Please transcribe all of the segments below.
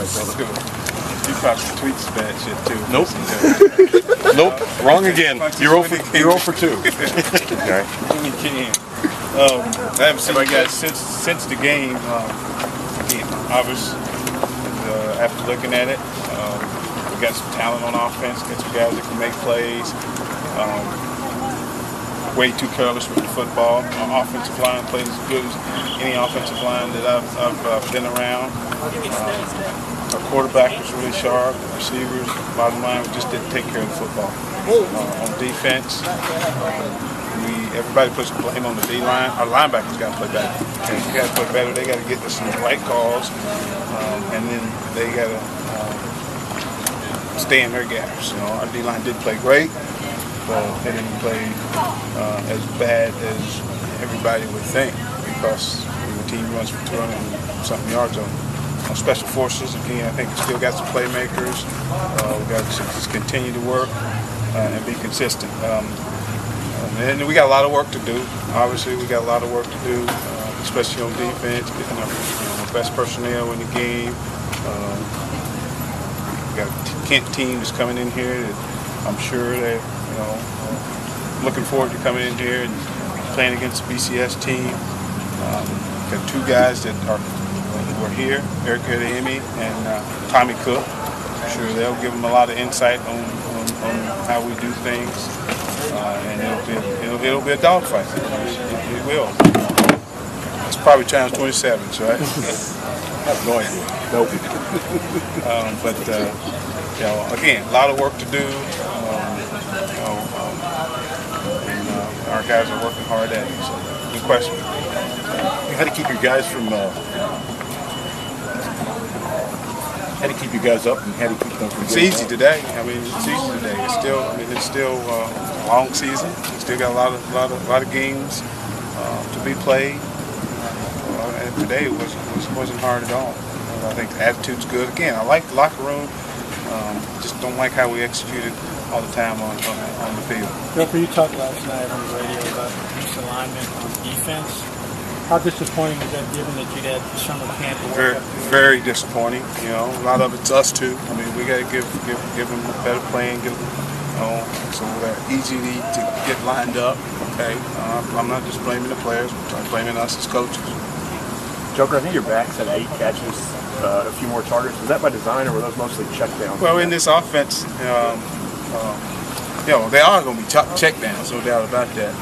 right, brother. You probably tweets bad shit too. Nope. Nope. Wrong again. You're 0 for 2. Okay. You can't. I haven't seen you guys since the game. Again, obviously, after looking at it, we got some talent on offense. Got some guys that can make plays. Way too careless with the football. Our offensive line plays as good as any offensive line that I've been around. Our quarterback was really sharp. Receivers, bottom line, we just didn't take care of the football. On defense, everybody puts the blame on the D-line. Our linebackers got to play better. Okay? They got to play better. They got to get us some right calls, and then they got to stay in their gaps. Our D-line did play great. They didn't play as bad as everybody would think, because the team runs for 200-something yards on special forces. Again, I think we still got some playmakers. We got to just continue to work and be consistent. And we got a lot of work to do. Obviously, we got a lot of work to do, especially on defense, getting our best personnel in the game. We got a Kent team that's coming in here that I'm sure that looking forward to coming in here and playing against the BCS team. Got 2 guys that were here, Eric Adeyemi and Tommy Cook. I'm sure they'll give them a lot of insight on how we do things, and it'll be a dogfight. It will. It's probably times 27, right? I have no idea. Nope. But again, a lot of work to do. Our guys are working hard at it. So, good question. How to keep your guys from? How to keep you guys up, and how to keep them from? It's easy today. It's easy today. It's still a long season. We still got a lot of games to be played. And today wasn't hard at all. I think the attitude's good. Again, I like the locker room. Just don't like how we executed all the time on the field. Joker, you talked last night on the radio about misalignment on defense. How disappointing is that, given that you had summer camp? Very disappointing. A lot of it's us too. We got to give them a better plan, so they're easy to get lined up. Okay, I'm not just blaming the players, I'm blaming us as coaches. Joker, I think your backs had 8 catches, a few more targets. Was that by design, or were those mostly checkdowns? Well, in this offense, they are going to be checkdowns, no doubt about that.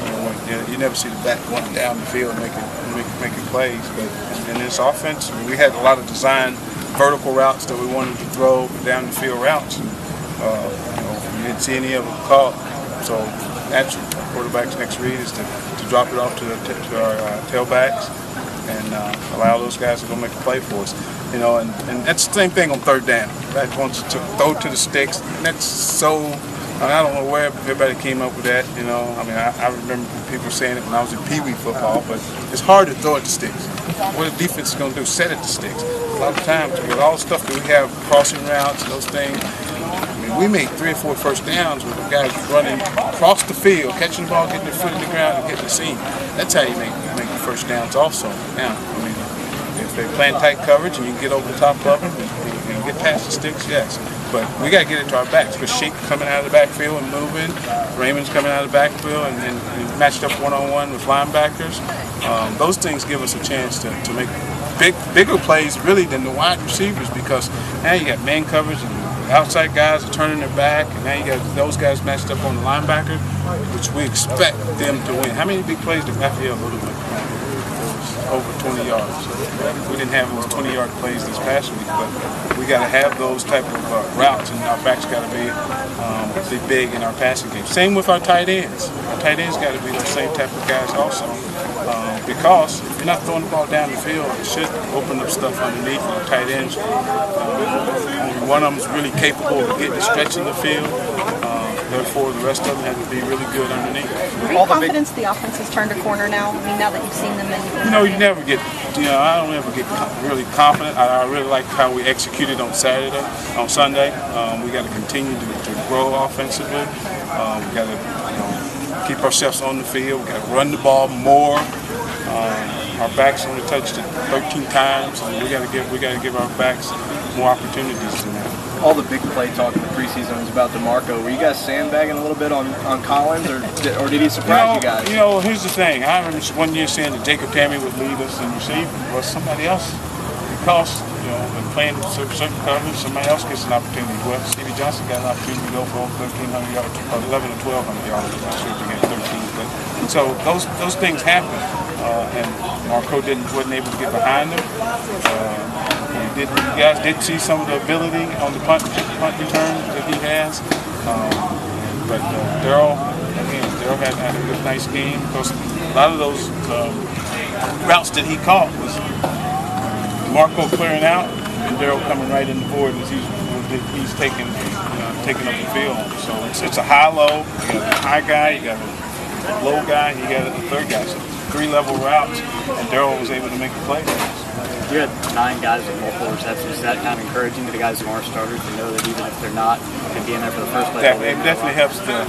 You never see the back going down the field making plays. But in this offense, we had a lot of design vertical routes that we wanted to throw, down the field routes. We didn't see any of them caught. So naturally, quarterback's next read is to drop it off to our tailbacks and allow those guys to go make a play for us. And that's the same thing on third down. Back wants to throw to the sticks, and that's so. I don't know where everybody came up with that. I remember people saying it when I was in Pee Wee football, but it's hard to throw at the sticks. What the defense is going to do is set at the sticks. A lot of times, with all the stuff that we have, crossing routes and those things, we made 3 or 4 first downs with the guys running across the field, catching the ball, getting their foot in the ground, and getting the seam. That's how you make the first downs also. Now, if they're playing tight coverage and you can get over the top of them and get past the sticks, yes. But we got to get it to our backs, because Sheik coming out of the backfield and moving, Raymond's coming out of the backfield and matched up one-on-one with linebackers. Those things give us a chance to make bigger plays really than the wide receivers, because now you got man coverage and outside guys are turning their back, and now you got those guys matched up on the linebacker, which we expect them to win. How many big plays did Raphael Little make? Over 20 yards. We didn't have those 20-yard plays this past week, but we got to have those type of routes, and our backs got to be big in our passing game. Same with our tight ends. Our tight ends got to be the same type of guys also, because if you're not throwing the ball down the field, it should open up stuff underneath our tight ends. Only one of them is really capable of stretching the field. Therefore, the rest of them have to be really good underneath. Are you confident the offense has turned a corner now? Now that you've seen them, you never get. I don't ever get really confident. I really like how we executed on Sunday. We got to continue to grow offensively. We got to keep ourselves on the field. We got to run the ball more. Our backs only touched it 13 times, and we got to give our backs more opportunities than that. All the big play talk in the preseason was about DeMarco. Were you guys sandbagging a little bit on Collins, or did he surprise you guys? Here's the thing. I remember one year saying that Jacob Tammy would lead us in receiving. Well, somebody else, because when playing certain coverage, somebody else gets an opportunity. Well, Stevie Johnson got an opportunity to go for 1,300 yards, or 11 or 1,200 yards. I'm not sure if he got 13, but so those things happen, and Marco wasn't able to get behind him. You guys did see some of the ability on the punt return that he has, but Darryl had a nice game because a lot of those routes that he caught was Marco clearing out and Darryl coming right in the board as he's taking up the field. So it's a high-low. You got a high guy, you got a low guy, you got a third guy. So 3-level routes, and Darryl was able to make a play. You had 9 guys with multiple receptions. Is that kind of encouraging to the guys who aren't starters to know that even if they're not, they can be in there for the first play? It definitely helps the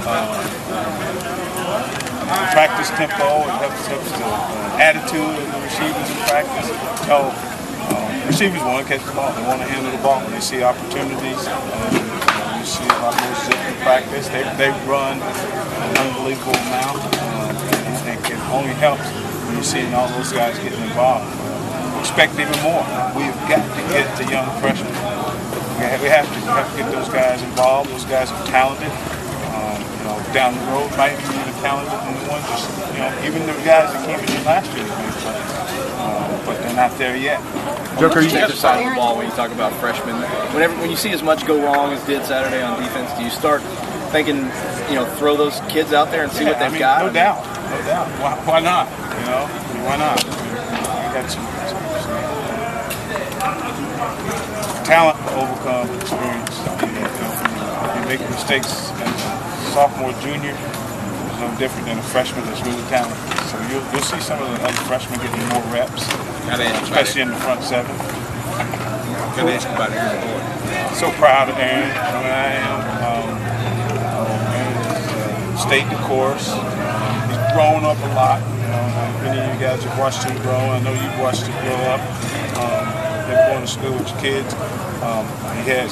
practice tempo. It helps the attitude of the receivers in practice. So receivers want to catch the ball. They want to handle the ball when they see opportunities. You see a lot more zip in practice. They run an unbelievable amount. And it only helps when you're seeing all those guys getting involved. Expect even more. We've got to get the young freshmen. We have to get those guys involved. Those guys are talented. Down the road, might be even talented than the ones. Even the guys that came in last year, but they're not there yet. Joker, you other side of the ball when you talk about freshmen. When you see as much go wrong as did Saturday on defense, do you start thinking, throw those kids out there and see what they've got? No doubt. Why not? Why not? We got some talent to overcome experience. You make mistakes as a sophomore, junior, it's no different than a freshman that's really talented. So you'll see some of the other freshmen getting more reps, especially in the front 7. Got to ask about Aaron. So proud of Aaron. I am. Aaron stayed the course. He's grown up a lot. Many of you guys have watched him grow. I know you've watched him grow up. Been going to school with your kids.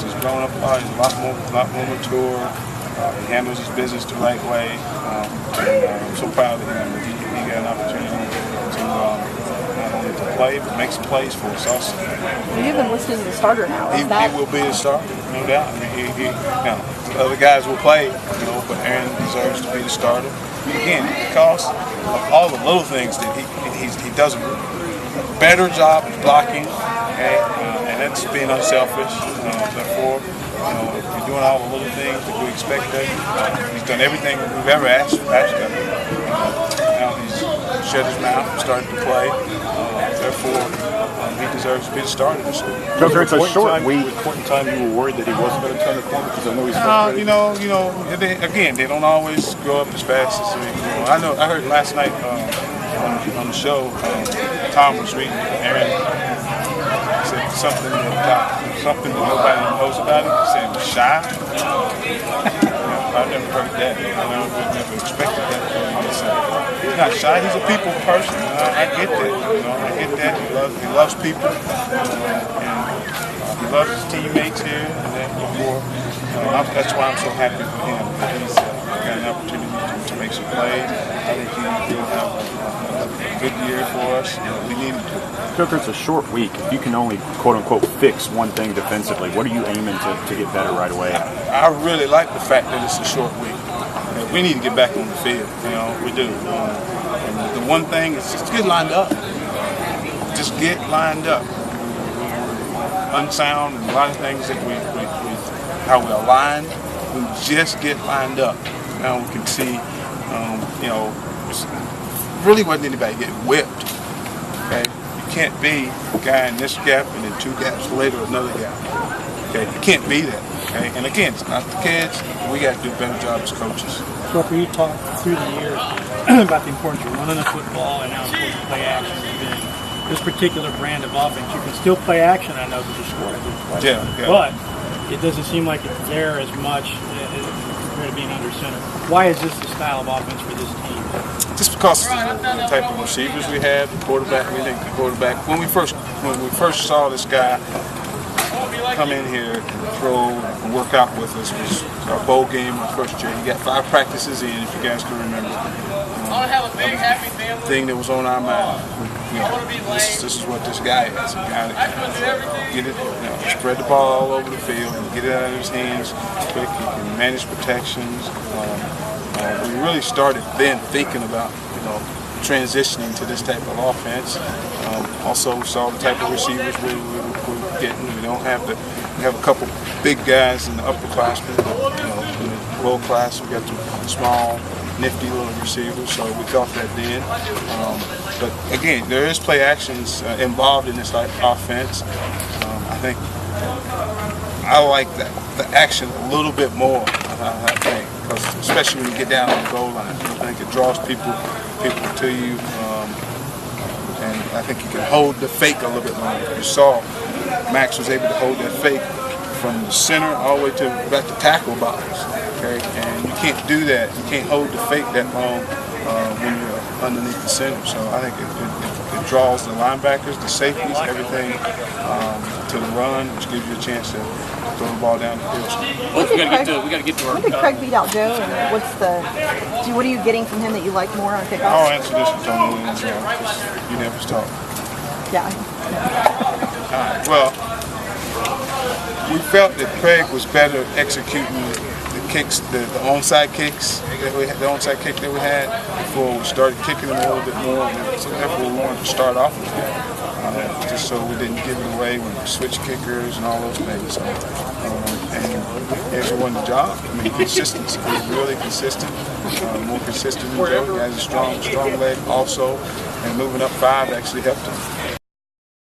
He's grown up a lot. He's a lot more mature. He handles his business the right way. I'm so proud of him that he got an opportunity to not only to play, but make some plays for us also. You've been listed as a starter now. He will be a starter, no doubt. The other guys will play, but Aaron deserves to be the starter. Again, because of all the little things that he does a better job of blocking, and that's being unselfish. Therefore, if you're doing all the little things that we expect of him, he's done everything we've ever asked of him. Now he's shut his mouth and started to play. Therefore, he deserves to be the starter this week. Joker, it's a short week. At point in time, you were worried that he wasn't going to turn the corner because I know he's frustrated. They don't always grow up as fast as I heard last night on the show, Tom was reading Aaron said something that nobody knows about him. He said he was shy. I've never heard that. I never expected that from him. He's not shy. He's a people person. I get that. I get that. He loves people, and he loves his teammates here. And then that's why I'm so happy for him that he's got an opportunity to make some plays. I think he'll have a good year for us. We need him to. Joker, it's a short week. If you can only, quote-unquote, fix one thing defensively, what are you aiming to get better right away? I really like the fact that it's a short week. We need to get back on the field. We do. And the one thing is just get lined up. Just get lined up. Unsound and a lot of things that how we align. We just get lined up. Now we can see, really wasn't anybody getting whipped. Okay, you can't be a guy in this gap and then 2 gaps later another gap. Okay, you can't be that. Okay, and again, it's not the kids. We got to do a better job as coaches. So for you talk through the years about the importance of running the football and how important play action has been. This particular brand of offense, you can still play action, I know, because you score every play. Yeah. But it doesn't seem like it's there as much compared to being under center. Why is this the style of offense for this team? Just because of the type of receivers we have, the quarterback. We think the quarterback. When we first saw this guy, come in here and throw and work out with us was our bowl game our first year. He got 5 practices in, if you guys can remember. Thing that was on our mind. This is what this guy is. A guy that can get it, spread the ball all over the field and get it out of his hands quick. He can manage protections. We really started then thinking about, transitioning to this type of offense. Also, we saw the type of receivers we were getting. We have a couple big guys in the upperclassmen, in the low class. We got some small, nifty little receivers, so we thought that then. But again, there is play actions involved in this offense. I think I like the action a little bit more. I think, because especially when you get down on the goal line, I think it draws people to you, and I think you can hold the fake a little bit longer. You saw Max was able to hold that fake from the center all the way to back to tackle box. Okay, and you can't do that. You can't hold the fake that long when you're underneath the center. So I think it draws the linebackers, the safeties, everything to the run, which gives you a chance to throw the ball down the field. Well, we got to get to our. When did Craig beat out Joe? And what are you getting from him that you like more on kickoffs? I'll answer this with Tony Williams, because you never stop. Yeah. All right. Well, we felt that Craig was better executing the kicks, the onside kicks that we had, the onside kick that we had before we started kicking them a little bit more. And so therefore, we wanted to start off with that, just so we didn't give it away when we switch kickers and all those things. So, and he actually won the job. I mean, consistency. He's really consistent, more consistent than Joe. He has a strong leg also, and moving up 5 actually helped him.